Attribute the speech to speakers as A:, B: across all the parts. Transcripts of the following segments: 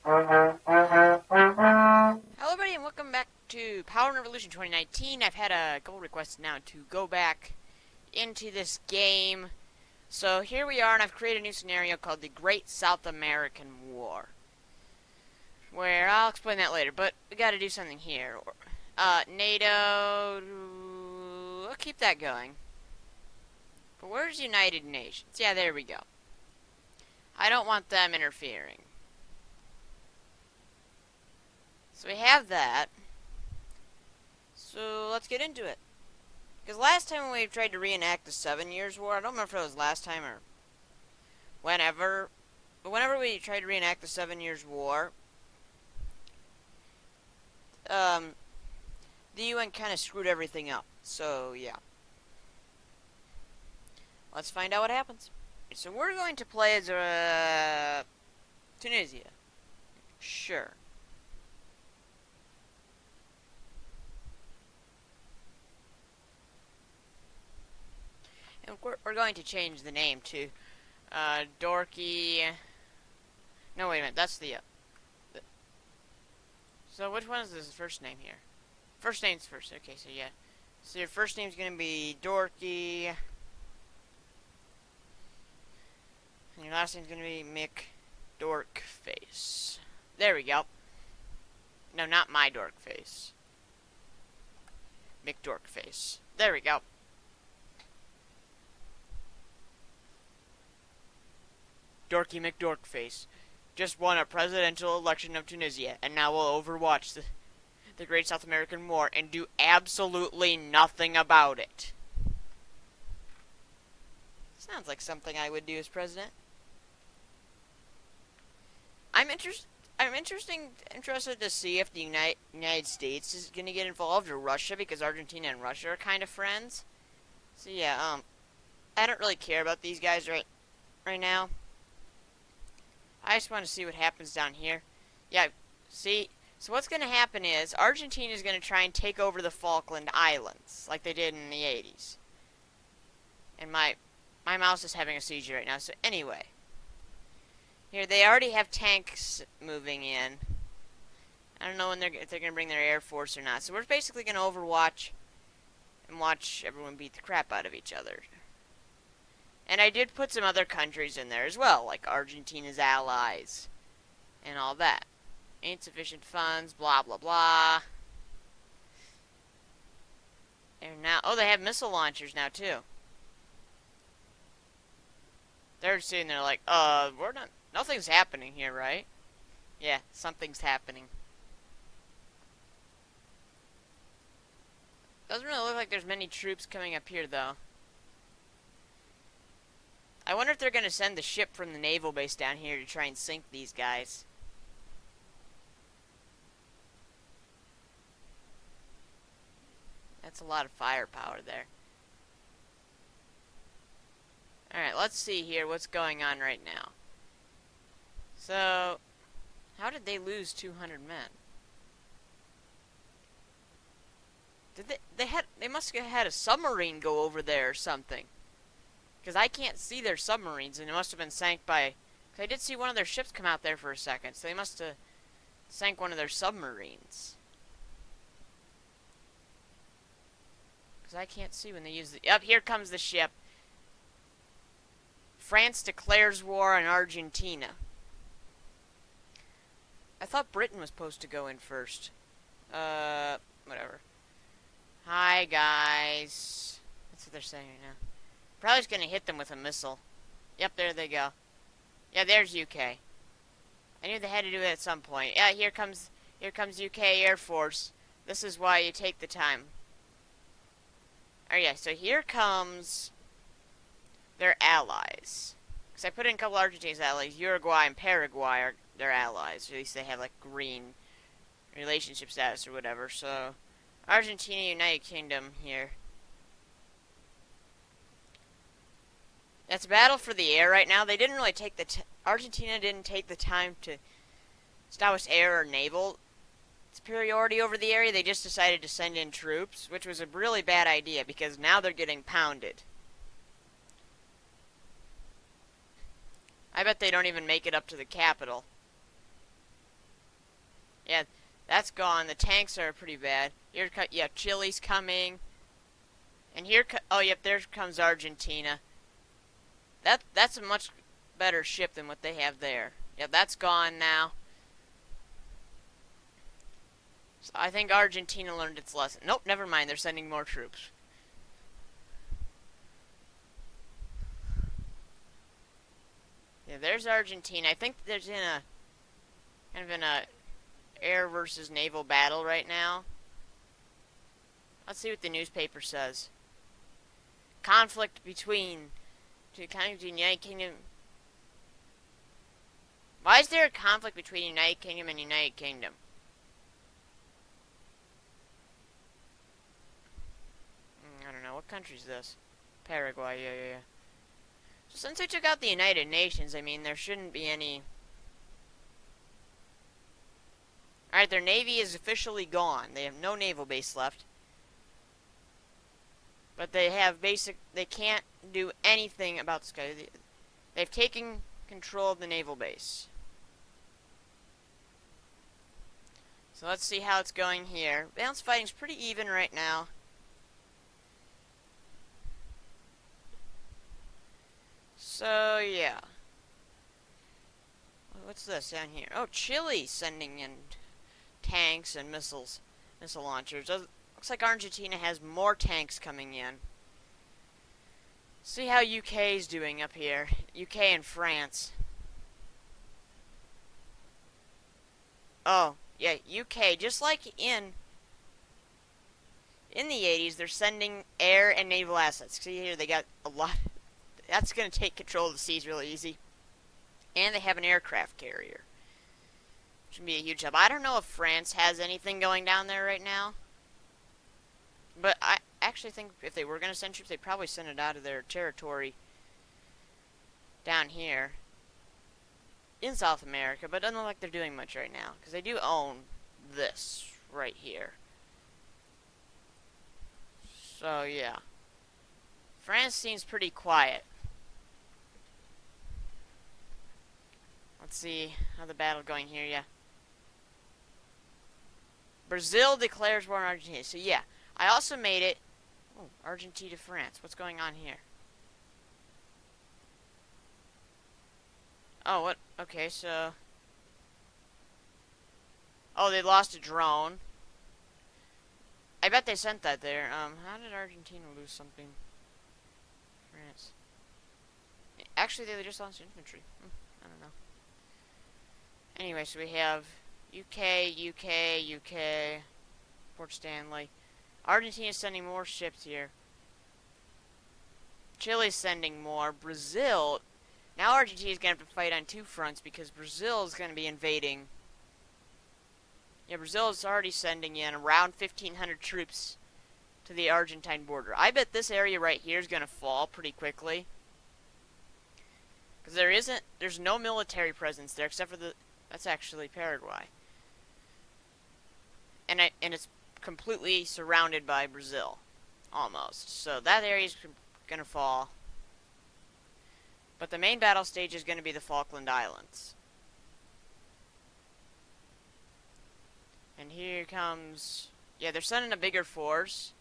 A: Hello everybody and welcome back to Power and Revolution 2019. I've had a couple requests now to go back into this game. So here we are, and I've created a new scenario called the Great South American War. Where, I'll explain that later, but we gotta do something here. NATO... I'll keep that going. But where's United Nations? Yeah, there we go. I don't want them interfering. So we have that. So let's get into it. Because last time when we tried to reenact the 7 Years' War, I don't remember if it was last time or whenever, but whenever we tried to reenact the 7 Years' War, the UN kind of screwed everything up. So yeah, let's find out what happens. So we're going to play as Tunisia. Sure. And we're going to change the name to Dorky. No, wait a minute. That's the. So which one is his first name here? First name's first. Okay, so yeah. So your first name's gonna be Dorky, and your last name's gonna be McDorkface. There we go. No, not my Dorkface. McDorkface. There we go. Dorky McDorkface just won a presidential election of Tunisia, and now will overwatch the Great South American War and do absolutely nothing about it. Sounds like something I would do as president. I'm interested to see if the United States is going to get involved, or Russia, because Argentina and Russia are kind of friends. So yeah, I don't really care about these guys right now. I just want to see what happens down here. Yeah, see? So what's going to happen is Argentina is going to try and take over the Falkland Islands, like they did in the 80s. And my mouse is having a seizure right now, so anyway. Here, they already have tanks moving in. I don't know if they're going to bring their Air Force or not. So we're basically going to overwatch and watch everyone beat the crap out of each other. And I did put some other countries in there as well, like Argentina's allies and all that. Insufficient funds, blah, blah, blah. And now, oh, they have missile launchers now, too. They're sitting there like, nothing's happening here, right? Yeah, something's happening. Doesn't really look like there's many troops coming up here, though. I wonder if they're going to send the ship from the naval base down here to try and sink these guys. That's a lot of firepower there. Alright, let's see here what's going on right now. So, how did they lose 200 men? Did they must have had a submarine go over there or something. Because I can't see their submarines, and it must have been sank by... Because I did see one of their ships come out there for a second, so they must have sank one of their submarines. Because I can't see when they use the... Yep, here comes the ship. France declares war on Argentina. I thought Britain was supposed to go in first. Whatever. Hi, guys. That's what they're saying right now. Probably just gonna hit them with a missile. Yep, there they go. Yeah, there's UK. I knew they had to do it at some point. Yeah, here comes UK Air Force. This is why you take the time. Oh yeah, so here comes their allies. Because I put in a couple Argentina's allies. Uruguay and Paraguay are their allies. Or at least they have like green relationship status or whatever. So Argentina, United Kingdom here. It's a battle for the air right now. They didn't really take Argentina didn't take the time to establish air or naval superiority over the area. They just decided to send in troops, which was a really bad idea because now they're getting pounded. I bet they don't even make it up to the capital. Yeah, that's gone. The tanks are pretty bad. Here, yeah, Chile's coming. And here, oh, yep, there comes Argentina. That's a much better ship than what they have there. Yeah, that's gone now. So I think Argentina learned its lesson. Nope, never mind. They're sending more troops. Yeah, there's Argentina. I think there's in a kind of in a air versus naval battle right now. Let's see what the newspaper says. Conflict between the United Kingdom. Why is there a conflict between United Kingdom and United Kingdom? I don't know. What country is this? Paraguay. Yeah. So since we took out the United Nations, I mean, there shouldn't be any. Alright, their navy is officially gone. They have no naval base left. But they have they can't do anything about the sky. They've taken control of the naval base. So let's see how it's going here. Balance fighting's pretty even right now. So, yeah. What's this down here? Oh, Chile's sending in tanks and missile launchers. Looks like Argentina has more tanks coming in. See how UK's doing up here. UK and France. Oh, yeah, UK, just like in the 80s, they're sending air and naval assets. See here, they got a lot. That's going to take control of the seas really easy. And they have an aircraft carrier. Should be a huge help. I don't know if France has anything going down there right now. But I actually think if they were going to send troops, they'd probably send it out of their territory down here in South America. But it doesn't look like they're doing much right now. Because they do own this right here. So, yeah. France seems pretty quiet. Let's see how the battle going here, yeah. Brazil declares war on Argentina. So, yeah. I also made it. Oh, Argentina, France. What's going on here? Oh, what? Okay, so. Oh, they lost a drone. I bet they sent that there. How did Argentina lose something? France. Actually, they just lost infantry. I don't know. Anyway, so we have UK, Port Stanley. Argentina's sending more ships here. Chile's sending more. Brazil. Now Argentina's going to have to fight on two fronts because Brazil is going to be invading. Yeah, Brazil is already sending in around 1,500 troops to the Argentine border. I bet this area right here is going to fall pretty quickly. Because there's no military presence there except for that's actually Paraguay. And it's completely surrounded by Brazil. Almost. So that area is going to fall. But the main battle stage is going to be the Falkland Islands. And here comes. Yeah, they're sending a bigger force.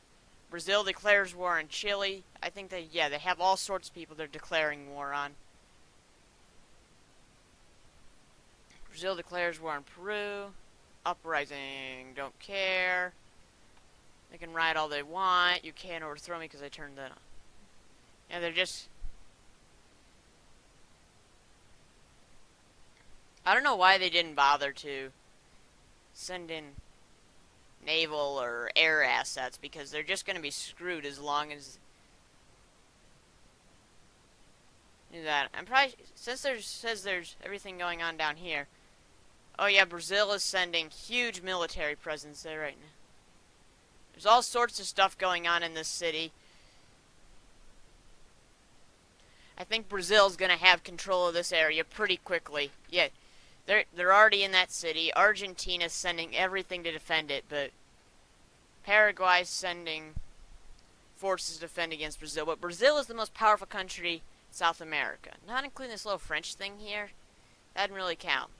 A: Brazil declares war on Chile. I think they have all sorts of people they're declaring war on. Brazil declares war on Peru. Uprising, don't care. They can riot all they want. You can't overthrow me because I turned that on. Yeah, they're just. I don't know why they didn't bother to send in naval or air assets because they're just going to be screwed as long as do that. I'm probably since there's everything going on down here. Oh yeah, Brazil is sending huge military presence there right now. There's all sorts of stuff going on in this city. I think Brazil's going to have control of this area pretty quickly. Yeah. They're already in that city. Argentina's sending everything to defend it, but Paraguay's sending forces to defend against Brazil. But Brazil is the most powerful country in South America. Not including this little French thing here. That didn't really count.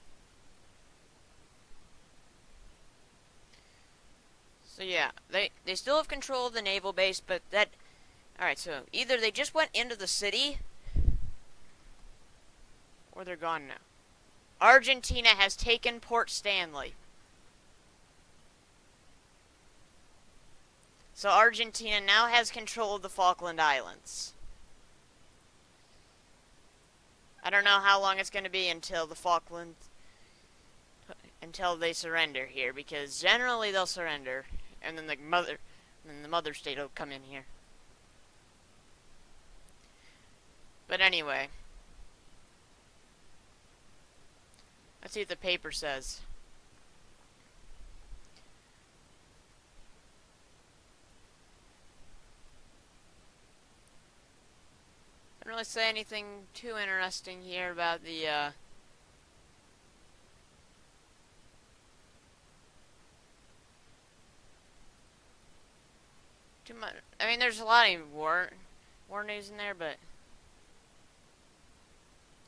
A: Yeah, they still have control of the naval base, but that... Alright, so either they just went into the city, or they're gone now. Argentina has taken Port Stanley. So Argentina now has control of the Falkland Islands. I don't know how long it's going to be until until they surrender here, because generally they'll surrender, and then the mother state will come in here. But anyway, let's see what the paper says. Don't really say anything too interesting here about the too much. I mean, there's a lot of war news in there, but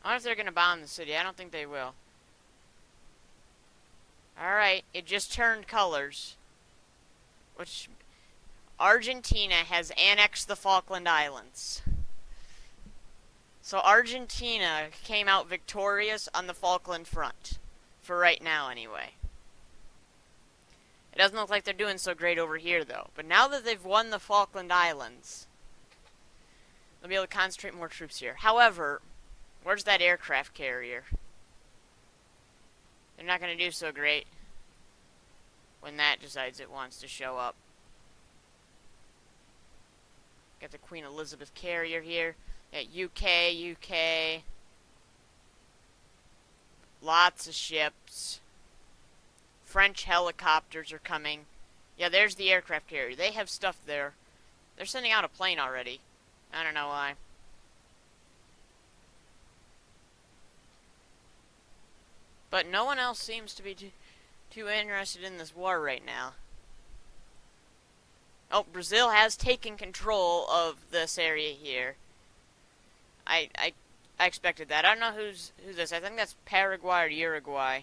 A: I wonder if they're gonna bomb the city. I don't think they will. Alright, it just turned colors, which Argentina has annexed the Falkland Islands. So Argentina came out victorious on the Falkland front. For right now, anyway. It doesn't look like they're doing so great over here, though. But now that they've won the Falkland Islands, they'll be able to concentrate more troops here. However, where's that aircraft carrier? They're not going to do so great when that decides it wants to show up. Got the Queen Elizabeth carrier here. Yeah, UK. Lots of ships. French helicopters are coming. Yeah, there's the aircraft carrier. They have stuff there. They're sending out a plane already. I don't know why. But no one else seems to be too interested in this war right now. Oh, Brazil has taken control of this area here. I expected that. I don't know who's this. I think that's Paraguay or Uruguay.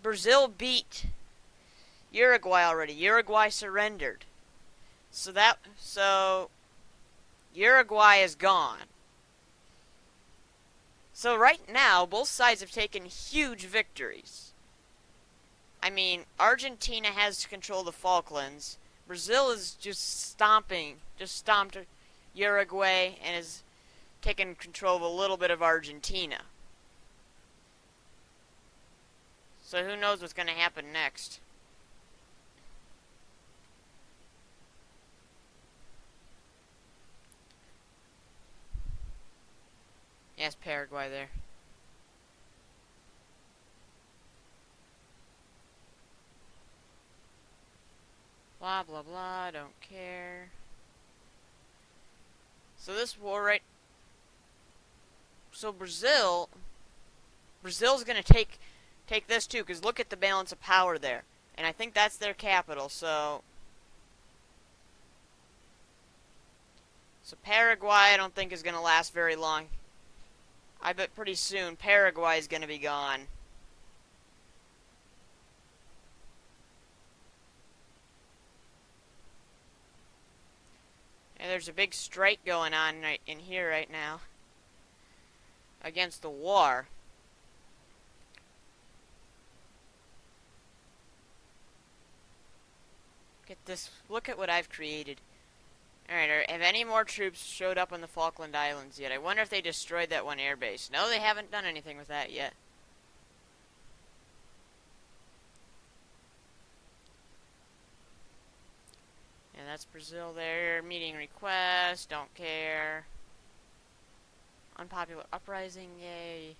A: Brazil beat Uruguay already. Uruguay surrendered. So Uruguay is gone. So right now, both sides have taken huge victories. I mean, Argentina has control of the Falklands. Brazil is just stomped Uruguay and has taken control of a little bit of Argentina. So who knows what's going to happen next. Yes, Paraguay there. Blah, blah, blah, don't care. So this war right... So Brazil's gonna take this too, because look at the balance of power there. And I think that's their capital, so... So Paraguay I don't think is gonna last very long. I bet pretty soon Paraguay is gonna be gone. And there's a big strike going on right in here right now against the war. Get this. Look at what I've created. Alright, have any more troops showed up on the Falkland Islands yet? I wonder if they destroyed that one airbase. No, they haven't done anything with that yet. And that's Brazil there. Meeting request. Don't care. Unpopular uprising. Yay.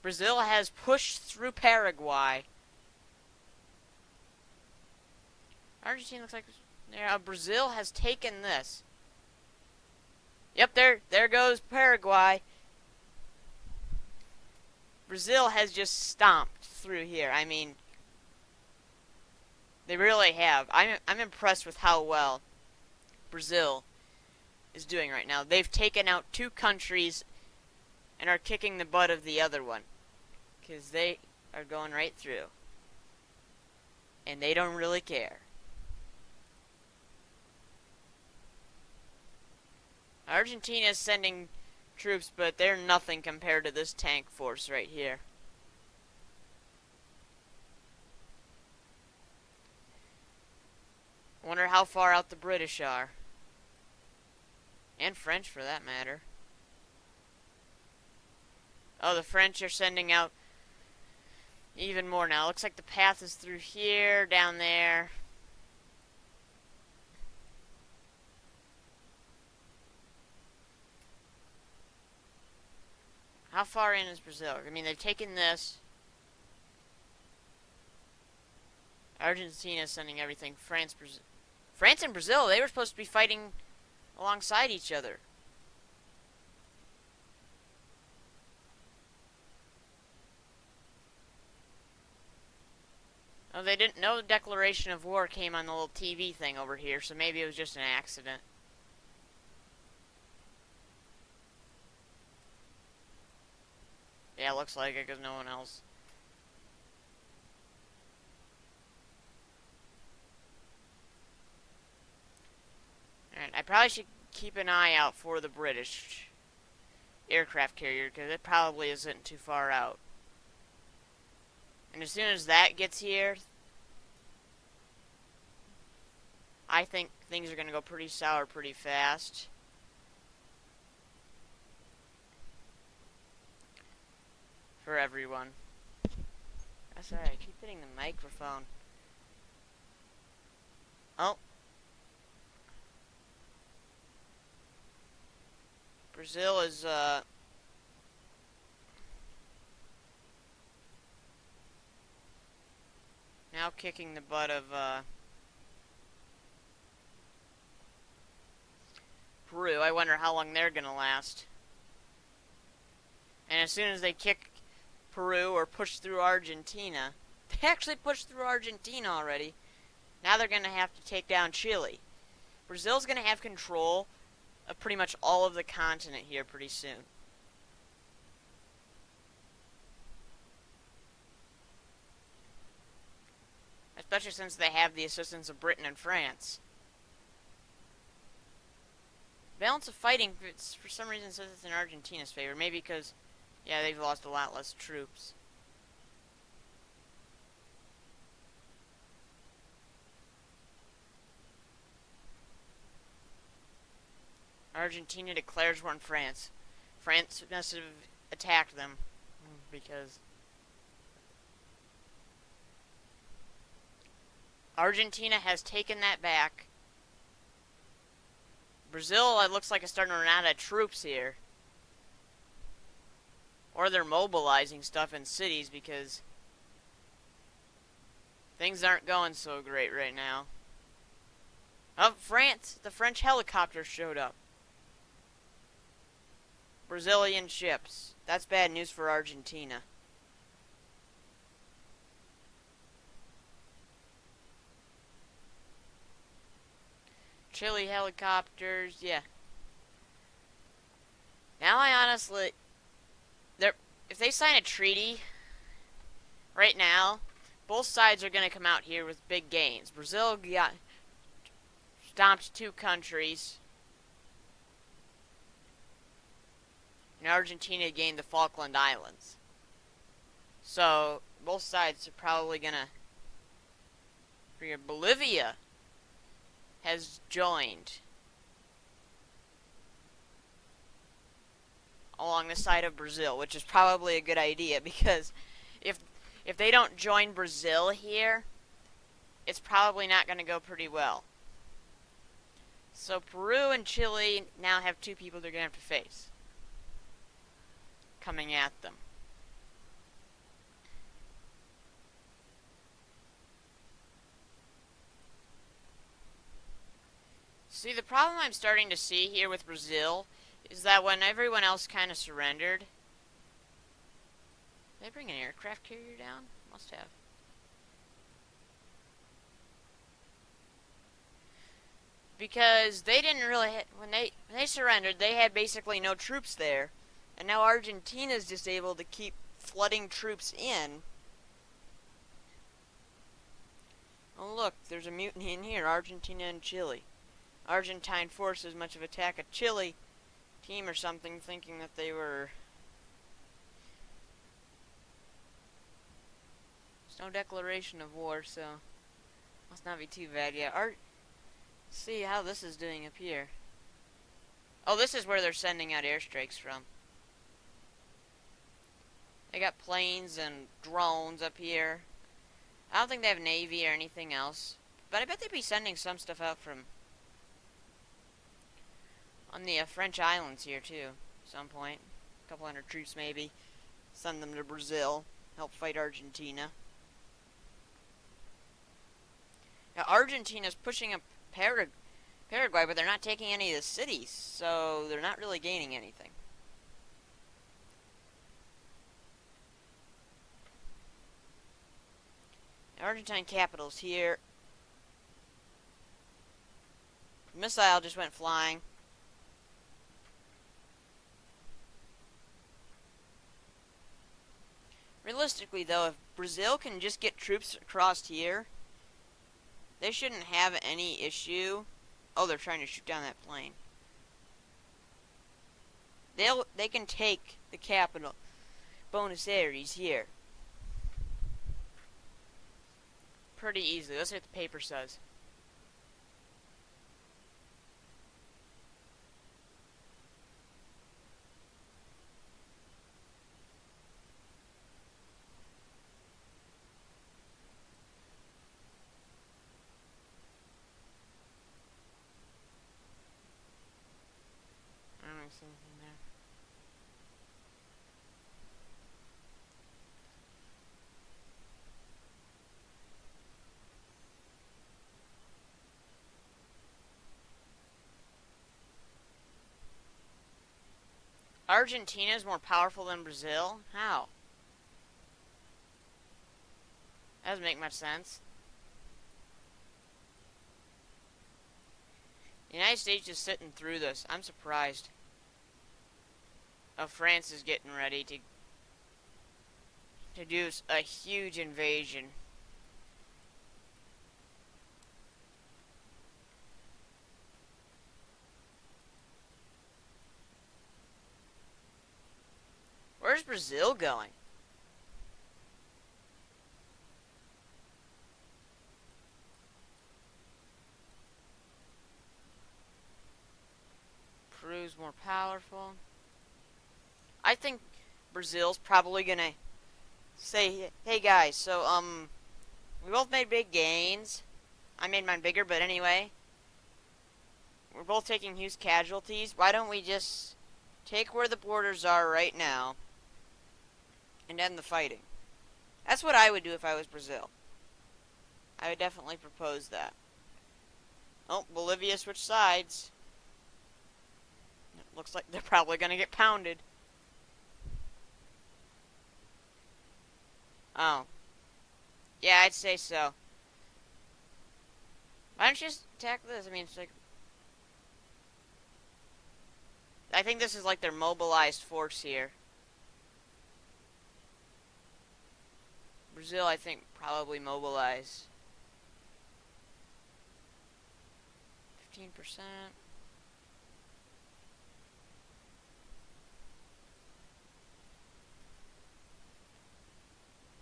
A: Brazil has pushed through Paraguay. Argentina looks like... Yeah, Brazil has taken this. Yep, there goes Paraguay. Brazil has just stomped through here. I mean... They really have. I'm impressed with how well Brazil is doing right now. They've taken out two countries and are kicking the butt of the other one. Because they are going right through. and they don't really care. Argentina is sending troops, but they're nothing compared to this tank force right here. Wonder how far out the British are. And French, for that matter. Oh, the French are sending out even more now. Looks like the path is through here, down there. How far in is Brazil? I mean, they've taken this. Argentina is sending everything. France and Brazil, they were supposed to be fighting alongside each other. Oh, they didn't know the declaration of war came on the little TV thing over here, so maybe it was just an accident. Yeah, looks like it, because no one else. Alright, I probably should keep an eye out for the British aircraft carrier, because it probably isn't too far out. And as soon as that gets here, I think things are going to go pretty sour pretty fast. For everyone. That's alright, I keep hitting the microphone. Oh. Brazil is, now kicking the butt of, Peru. I wonder how long they're gonna last. And as soon as they kick Peru or push through Argentina, they actually pushed through Argentina already. Now they're gonna have to take down Chile. Brazil's gonna have control of pretty much all of the continent here pretty soon. Especially since they have the assistance of Britain and France. Balance of fighting, for some reason, says it's in Argentina's favor. Maybe because, yeah, they've lost a lot less troops. Argentina declares war on France. France must have attacked them because Argentina has taken that back. Brazil, it looks like it's starting to run out of troops here. Or they're mobilizing stuff in cities because things aren't going so great right now. Oh, France! The French helicopter showed up. Brazilian ships. That's bad news for Argentina. Chile helicopters, yeah. Now I honestly, if they sign a treaty right now, both sides are going to come out here with big gains. Brazil stomped 2 countries, and Argentina gained the Falkland Islands. So both sides are probably going to. Bolivia has joined along the side of Brazil, which is probably a good idea because if they don't join Brazil here, it's probably not going to go pretty well. So Peru and Chile now have 2 people they're going to have to face coming at them. See, the problem I'm starting to see here with Brazil is that when everyone else kind of surrendered... Did they bring an aircraft carrier down? Must have. Because they didn't really... When they surrendered, they had basically no troops there. And now Argentina's just able to keep flooding troops in. Oh look, there's a mutiny in here. Argentina and Chile. Argentine forces much of attack a Chile team or something, thinking that they were... There's no declaration of war, so must not be too bad. Yeah, see how this is doing up here. Oh, this is where they're sending out airstrikes from. They got planes and drones up here. I don't think they have Navy or anything else. But I bet they'd be sending some stuff out from... on the French islands here, too. At some point. A couple hundred troops, maybe. Send them to Brazil. Help fight Argentina. Now, Argentina's pushing up Paraguay, but they're not taking any of the cities. So, they're not really gaining anything. Argentine capital's here. Missile just went flying. Realistically, though, if Brazil can just get troops across here, they shouldn't have any issue. Oh, they're trying to shoot down that plane. They can take the capital, Buenos Aires, here. Pretty easily. Let's see what the paper says. I don't see anything there. Argentina is more powerful than Brazil? How? That doesn't make much sense. The United States is sitting through this. I'm surprised. Oh, France is getting ready to do a huge invasion. Where's Brazil going? Peru's more powerful. I think Brazil's probably gonna say, hey guys, so, we both made big gains. I made mine bigger, but anyway. We're both taking huge casualties. Why don't we just take where the borders are right now and end the fighting? That's what I would do if I was Brazil. I would definitely propose that. Oh, Bolivia switched sides. It looks like they're probably going to get pounded. Oh. Yeah, I'd say so. Why don't you just attack this? I mean, it's like... I think this is like their mobilized force here. Brazil, I think, probably mobilize. 15%.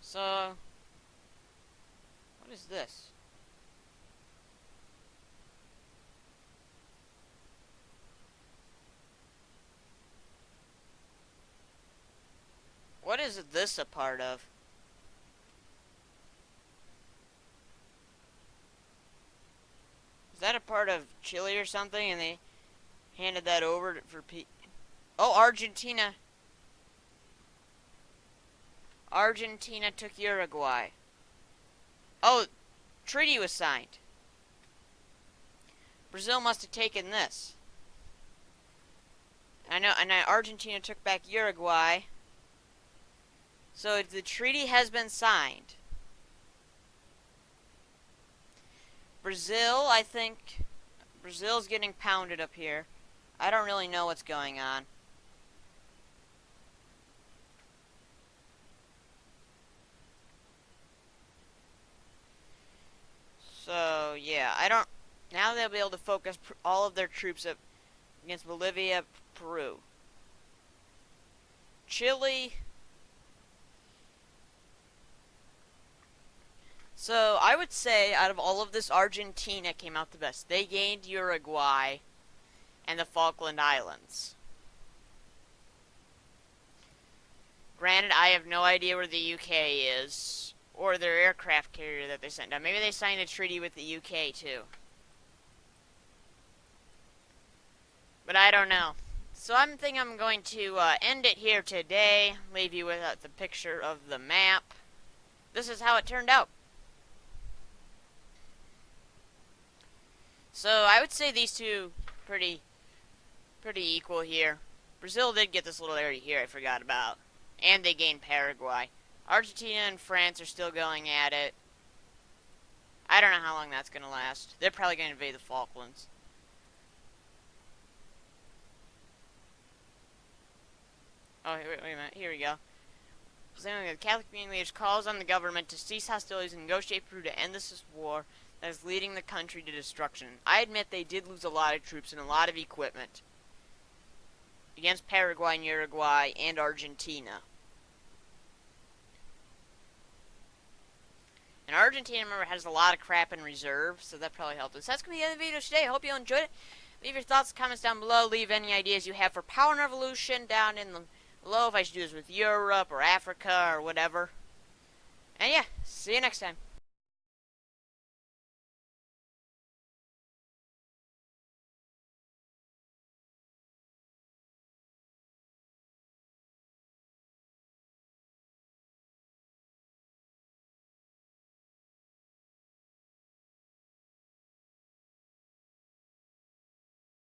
A: So, what is this? What is this a part of? Is that a part of Chile or something, and they handed that over for Oh, Argentina. Argentina took Uruguay. Oh, treaty was signed. Brazil must have taken this. I know, and Argentina took back Uruguay. So the treaty has been signed. Brazil, I think... Brazil's getting pounded up here. I don't really know what's going on. I don't. Now they'll be able to focus all of their troops up against Bolivia, Peru, Chile. So I would say out of all of this, Argentina came out the best. They gained Uruguay and the Falkland Islands. Granted, I have no idea where the UK is, or their aircraft carrier that they sent down. Maybe they signed a treaty with the UK too. But I don't know. So I'm thinking I'm going to end it here today. Leave you with the picture of the map. This is how it turned out. So I would say these two pretty equal here. Brazil did get this little area here I forgot about. And they gained Paraguay. Argentina and France are still going at it. I don't know how long that's going to last. They're probably going to invade the Falklands. Oh, wait a minute. Here we go. The Catholic Community leaders calls on the government to cease hostilities and negotiate Peru to end this war that is leading the country to destruction. I admit they did lose a lot of troops and a lot of equipment against Paraguay and Uruguay and Argentina. And Argentina, remember, has a lot of crap in reserve, so that probably helped us. So that's going to be the end of the video today. I hope you enjoyed it. Leave your thoughts, comments down below. Leave any ideas you have for Power and Revolution down in the below, if I should do this with Europe or Africa or whatever. And yeah, see you next time.